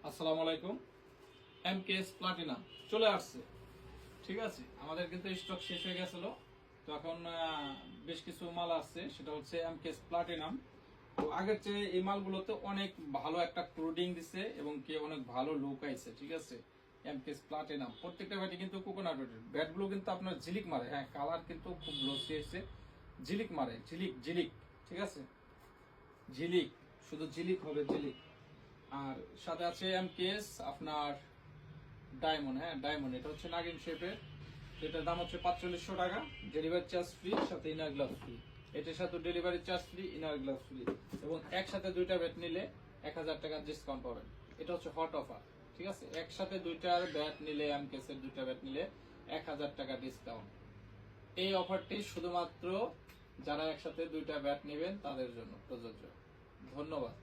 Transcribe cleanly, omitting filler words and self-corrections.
আসসালামু আলাইকুম। MKS platinum চলে আসছে, ঠিক আছে। আমাদের কিন্তু স্টক শেষ হয়ে গেছিল, তো এখন বেশ কিছু মাল আসছে, সেটা হচ্ছে এমকেএস প্লাটিনাম। তো আগের চেয়ে এই মালগুলোতে অনেক ভালো একটা কোডিং দিছে এবং কি অনেক ভালো লুক আইছে, ঠিক আছে। এমকেএস প্লাটিনাম প্রত্যেকটা ব্যাটে কিন্তু কোকোনাট ব্যাটের ব্যাটগুলো কিন্তু আপনার ঝিলিক মারে, হ্যাঁ কালার কিন্তু খুব গ্লোসি এসে ঝিলিক মারে, ঝিলিক ঝিলিক, ঠিক আছে। ঝিলিক, শুধু ঝিলিক হবে, ঝিলিক। আর সাথে আছে এমকেএস আপনার ডায়মন্ড, হ্যাঁ ডায়মন্ড, এটা হচ্ছে নাগিন শেপের। এটার দাম হচ্ছে 4500 টাকা, ডেলিভারি চার্জ ফ্রি, সাথে ইনার গ্লাভস ফ্রি। এটার সাথে delivery charge free, inner gloves free, এবং একসাথে দুইটা ব্যাট নিলে 1000 টাকা ডিসকাউন্ট পাবেন। এটা হচ্ছে হট অফার, ঠিক আছে। একসাথে দুইটার ব্যাট নিলে, এমকেএস এর দুইটা ব্যাট নিলে 1000 টাকা ডিসকাউন্ট। এই অফারটি শুধুমাত্র যারা একসাথে দুইটা ব্যাট নেবেন তাদের জন্য প্রযোজ্য। ধন্যবাদ।